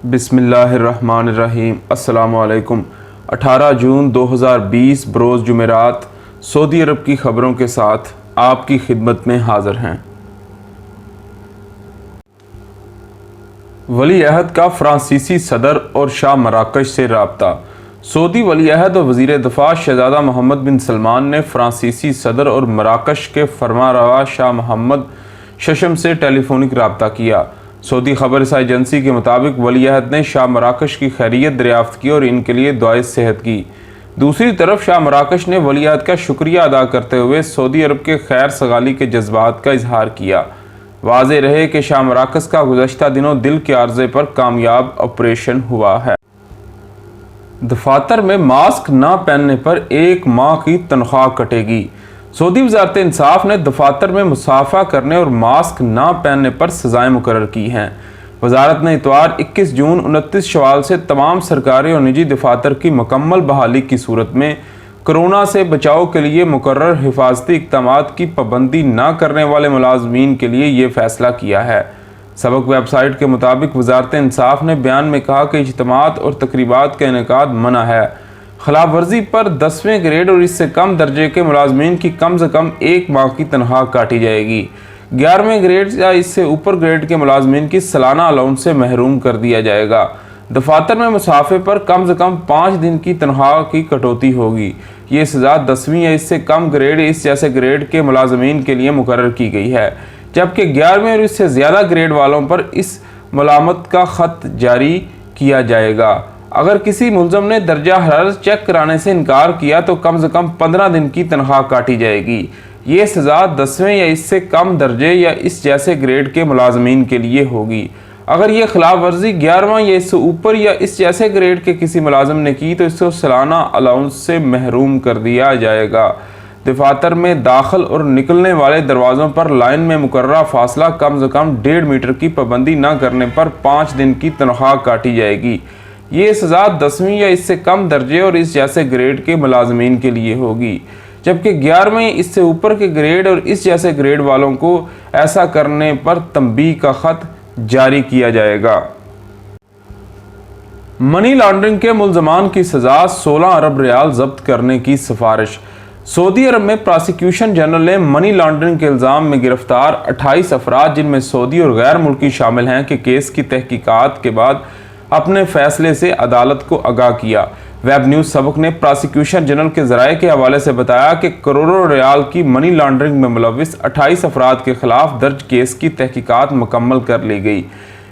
بسم اللہ الرحمن الرحیم۔ السلام علیکم۔ 18 جون 2020 بروز جمعرات سعودی عرب کی خبروں کے ساتھ آپ کی خدمت میں حاضر ہیں۔ ولی عہد کا فرانسیسی صدر اور شاہ مراکش سے رابطہ۔ سعودی ولی عہد اور وزیر دفاع شہزادہ محمد بن سلمان نے فرانسیسی صدر اور مراکش کے فرمانروا شاہ محمد ششم سے ٹیلی فونک رابطہ کیا۔ سعودی خبر رساں ایجنسی کے مطابق ولی عہد نے شاہ مراکش کی خیریت دریافت کی اور ان کے لیے دعائے صحت کی۔ دوسری طرف شاہ مراکش نے ولی عہد کا شکریہ ادا کرتے ہوئے سعودی عرب کے خیر سگالی کے جذبات کا اظہار کیا۔ واضح رہے کہ شاہ مراکش کا گزشتہ دنوں دل کے عارضے پر کامیاب آپریشن ہوا ہے۔ دفاتر میں ماسک نہ پہننے پر 1 ماہ کی تنخواہ کٹے گی۔ سعودی وزارت انصاف نے دفاتر میں مصافحہ کرنے اور ماسک نہ پہننے پر سزائیں مقرر کی ہیں۔ وزارت نے اتوار 21 جون 29 شوال سے تمام سرکاری اور نجی دفاتر کی مکمل بحالی کی صورت میں کرونا سے بچاؤ کے لیے مقرر حفاظتی اقدامات کی پابندی نہ کرنے والے ملازمین کے لیے یہ فیصلہ کیا ہے۔ سبق ویب سائٹ کے مطابق وزارت انصاف نے بیان میں کہا کہ اجتماعات اور تقریبات کا انعقاد منع ہے۔ خلاف ورزی پر 10ویں گریڈ اور اس سے کم درجے کے ملازمین کی کم سے کم 1 ماہ کی تنخواہ کاٹی جائے گی۔ 11ویں گریڈ یا اس سے اوپر گریڈ کے ملازمین کی سالانہ الاؤنس سے محروم کر دیا جائے گا۔ دفاتر میں مصافحے پر کم سے کم 5 دن کی تنخواہ کی کٹوتی ہوگی۔ یہ سزا 10ویں یا اس سے کم گریڈ اس جیسے گریڈ کے ملازمین کے لیے مقرر کی گئی ہے، جبکہ 11ویں اور اس سے زیادہ گریڈ والوں پر اس ملامت کا خط جاری کیا جائے گا۔ اگر کسی ملزم نے درجہ حرارت چیک کرانے سے انکار کیا تو کم سے کم 15 دن کی تنخواہ کاٹی جائے گی۔ یہ سزا 10ویں یا اس سے کم درجے یا اس جیسے گریڈ کے ملازمین کے لیے ہوگی۔ اگر یہ خلاف ورزی 11واں یا اس سے اوپر یا اس جیسے گریڈ کے کسی ملازم نے کی تو اس کو سالانہ الاؤنس سے محروم کر دیا جائے گا۔ دفاتر میں داخل اور نکلنے والے دروازوں پر لائن میں مقررہ فاصلہ کم سے کم 1.5 میٹر کی پابندی نہ کرنے پر 5 دن کی تنخواہ کاٹی جائے گی۔ یہ سزا 10ویں یا اس سے کم درجے اور اس جیسے گریڈ کے ملازمین کے لیے ہوگی، جبکہ 11ویں اس سے اوپر کے گریڈ اور اس جیسے گریڈ والوں کو ایسا کرنے پر تنبیہ کا خط جاری کیا جائے گا۔ منی لانڈرنگ کے ملزمان کی سزا 16 ارب ریال ضبط کرنے کی سفارش۔ سعودی عرب میں پراسیکیوشن جنرل نے منی لانڈرنگ کے الزام میں گرفتار 28 افراد جن میں سعودی اور غیر ملکی شامل ہیں کے کیس کی تحقیقات کے بعد اپنے فیصلے سے عدالت کو آگاہ کیا۔ ویب نیوز سبق نے پراسیکیوشن جنرل کے ذرائع کے حوالے سے بتایا کہ کروڑوں ریال کی منی لانڈرنگ میں ملوث 28 افراد کے خلاف درج کیس کی تحقیقات مکمل کر لی گئی۔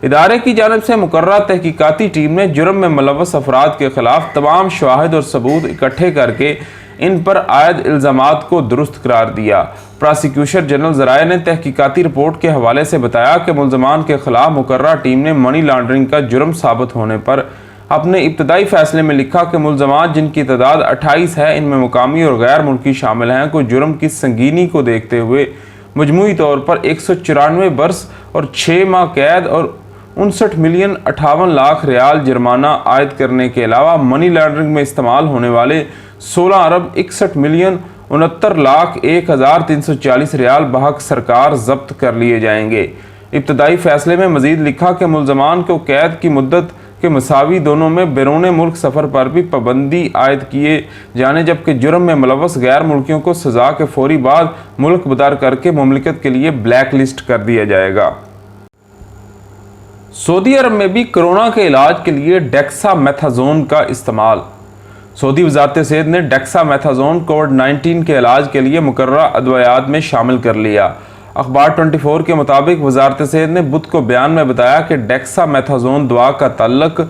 ادارے کی جانب سے مقررہ تحقیقاتی ٹیم نے جرم میں ملوث افراد کے خلاف تمام شواہد اور ثبوت اکٹھے کر کے ان پر عائد الزامات کو درست قرار دیا۔ پراسیکیوشن جنرل ذرائع نے تحقیقاتی رپورٹ کے حوالے سے بتایا کہ ملزمان کے خلاف مقررہ ٹیم نے منی لانڈرنگ کا جرم ثابت ہونے پر اپنے ابتدائی فیصلے میں لکھا کہ ملزمان جن کی تعداد 28 ہے، ان میں مقامی اور غیر ملکی شامل ہیں، کو جرم کی سنگینی کو دیکھتے ہوئے مجموعی طور پر 194 برس اور 6 ماہ قید اور 59,58,00,000 ریال جرمانہ عائد کرنے کے علاوہ منی لانڈرنگ میں استعمال ہونے والے 16,61,69,01,340 ریال بحق سرکار ضبط کر لیے جائیں گے۔ ابتدائی فیصلے میں مزید لکھا کہ ملزمان کو قید کی مدت کے مساوی دونوں میں بیرون ملک سفر پر بھی پابندی عائد کیے جانے، جبکہ جرم میں ملوث غیر ملکیوں کو سزا کے فوری بعد ملک بدر کر کے مملکت کے لیے بلیک لسٹ کر دیا جائے گا۔ سعودی عرب میں بھی کرونا کے علاج کے لیے ڈیکسا میتھازون کا استعمال۔ سعودی وزارت صحت نے ڈیکسا میتھازون کووڈ-19 کے علاج کے لیے مقررہ ادویات میں شامل کر لیا۔ اخبار 24 کے مطابق وزارت صحت نے بدھ کو بیان میں بتایا کہ ڈیکسا میتھازون دوا کا تعلق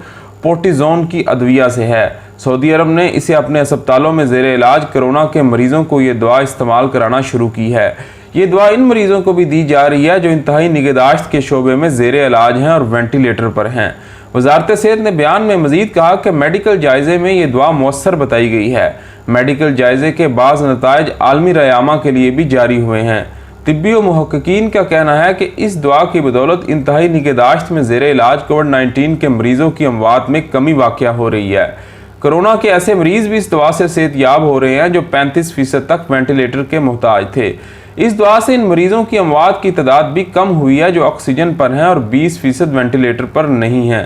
پورٹیزون کی ادویہ سے ہے۔ سعودی عرب نے اسے اپنے اسپتالوں میں زیر علاج کرونا کے مریضوں کو یہ دوا استعمال کرانا شروع کی ہے۔ یہ دوا ان مریضوں کو بھی دی جا رہی ہے جو انتہائی نگہداشت کے شعبے میں زیر علاج ہیں اور وینٹیلیٹر پر ہیں۔ وزارت صحت نے بیان میں مزید کہا کہ میڈیکل جائزے میں یہ دوا مؤثر بتائی گئی ہے۔ میڈیکل جائزے کے بعض نتائج عالمی رائے عامہ کے لیے بھی جاری ہوئے ہیں۔ طبی و محققین کا کہنا ہے کہ اس دوا کی بدولت انتہائی نگہداشت میں زیر علاج کووڈ-19 کے مریضوں کی اموات میں کمی واقع ہو رہی ہے۔ کرونا کے ایسے مریض بھی اس دوا سے صحت یاب ہو رہے ہیں جو 35% تک وینٹیلیٹر کے محتاج تھے۔ اس دوا سے ان مریضوں کی اموات کی تعداد بھی کم ہوئی ہے جو آکسیجن پر ہیں اور 20% وینٹیلیٹر پر نہیں ہیں۔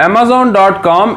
Amazon.com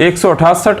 168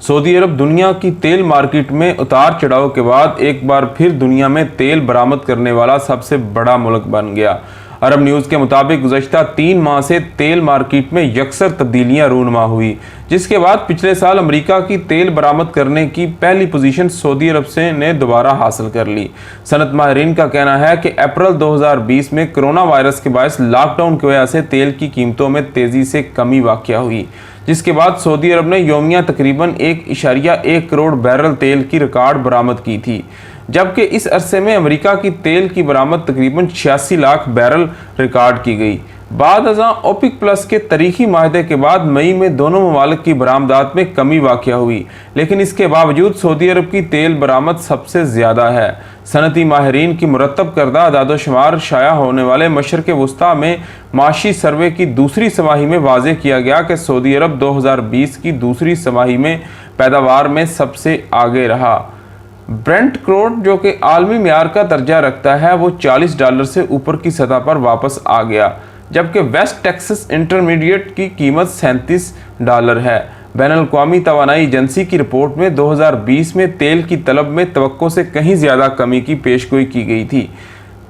سعودی عرب دنیا کی تیل مارکیٹ میں اتار چڑھاؤ کے بعد ایک بار پھر دنیا میں تیل برآمد کرنے والا سب سے بڑا ملک بن گیا۔ عرب نیوز کے مطابق گزشتہ 3 ماہ سے تیل مارکیٹ میں یکسر تبدیلیاں رونما ہوئی، جس کے بعد پچھلے سال امریکہ کی تیل برآمد کرنے کی پہلی پوزیشن سعودی عرب نے دوبارہ حاصل کر لی۔ صنعت ماہرین کا کہنا ہے کہ اپریل 2020 میں کرونا وائرس کے باعث لاک ڈاؤن کی وجہ سے تیل کی قیمتوں میں تیزی سے کمی واقع ہوئی، جس کے بعد سعودی عرب نے یومیہ تقریباً 1.1 کروڑ بیرل تیل کی ریکارڈ برآمد کی تھی، جبکہ اس عرصے میں امریکہ کی تیل کی برآمد تقریباً 86 لاکھ بیرل ریکارڈ کی گئی۔ بعد ازاں اوپیک پلس کے تاریخی معاہدے کے بعد مئی میں دونوں ممالک کی برآمدات میں کمی واقع ہوئی، لیکن اس کے باوجود سعودی عرب کی تیل برآمد سب سے زیادہ ہے۔ صنعتی ماہرین کی مرتب کردہ اعداد و شمار شائع ہونے والے مشرق وسطیٰ میں معاشی سروے کی دوسری سماہی میں واضح کیا گیا کہ سعودی عرب 2020 کی دوسری سماہی میں پیداوار میں سب سے آگے رہا۔ برنٹ کروڈ جو کہ عالمی معیار کا درجہ رکھتا ہے وہ $40 سے اوپر کی سطح پر واپس آ گیا، جبکہ ویسٹ ٹیکسس انٹرمیڈیٹ کی قیمت $37 ہے۔ بین الاقوامی توانائی ایجنسی کی رپورٹ میں 2020 میں تیل کی طلب میں توقع سے کہیں زیادہ کمی کی پیشگوئی کی گئی تھی۔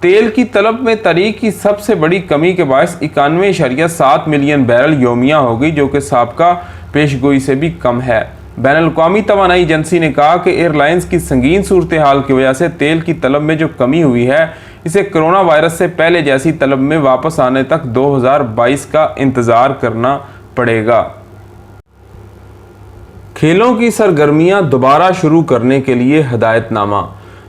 تیل کی طلب میں تاریخ کی سب سے بڑی کمی کے باعث 91.7 ملین بیرل یومیہ ہو گئی، جو کہ سابقہ پیشگوئی سے بھی کم ہے۔ بین الاقوامی توانائی ایجنسی نے کہا کہ ایئر لائنز کی سنگین صورتحال کی وجہ سے تیل کی طلب میں جو کمی ہوئی ہے، اسے کرونا وائرس سے پہلے جیسی طلب میں واپس آنے تک 2022 کا انتظار کرنا پڑے گا۔ کھیلوں کی سرگرمیاں دوبارہ شروع کرنے کے لیے ہدایت نامہ۔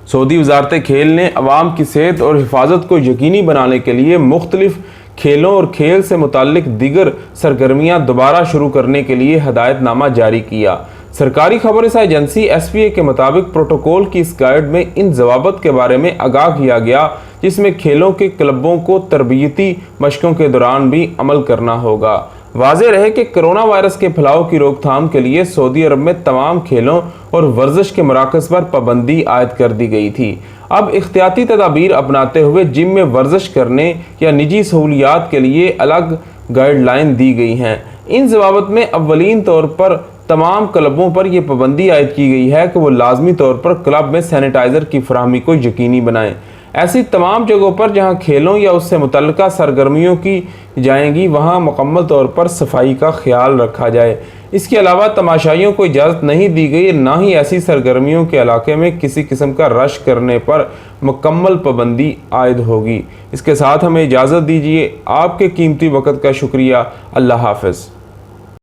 سعودی وزارت کھیل نے عوام کی صحت اور حفاظت کو یقینی بنانے کے لیے مختلف کھیلوں اور کھیل سے متعلق دیگر سرگرمیاں دوبارہ شروع کرنے کے لیے ہدایت نامہ جاری کیا۔ سرکاری خبر رساں ایجنسی SPA کے مطابق پروٹوکول کی اس گائیڈ میں ان ضوابط کے بارے میں آگاہ کیا گیا جس میں کھیلوں کے کلبوں کو تربیتی مشقوں کے دوران بھی عمل کرنا ہوگا۔ واضح رہے کہ کرونا وائرس کے پھیلاؤ کی روک تھام کے لیے سعودی عرب میں تمام کھیلوں اور ورزش کے مراکز پر پابندی عائد کر دی گئی تھی۔ اب احتیاطی تدابیر اپناتے ہوئے جم میں ورزش کرنے یا نجی سہولیات کے لیے الگ گائیڈ لائن دی گئی ہیں۔ ان ضوابط میں اولین طور پر تمام کلبوں پر یہ پابندی عائد کی گئی ہے کہ وہ لازمی طور پر کلب میں سینیٹائزر کی فراہمی کو یقینی بنائیں۔ ایسی تمام جگہوں پر جہاں کھیلوں یا اس سے متعلقہ سرگرمیوں کی جائیں گی وہاں مکمل طور پر صفائی کا خیال رکھا جائے۔ اس کے علاوہ تماشائیوں کو اجازت نہیں دی گئی، نہ ہی ایسی سرگرمیوں کے علاقے میں کسی قسم کا رش کرنے پر مکمل پابندی عائد ہوگی۔ اس کے ساتھ ہمیں اجازت دیجیے۔ آپ کے قیمتی وقت کا شکریہ۔ اللہ حافظ۔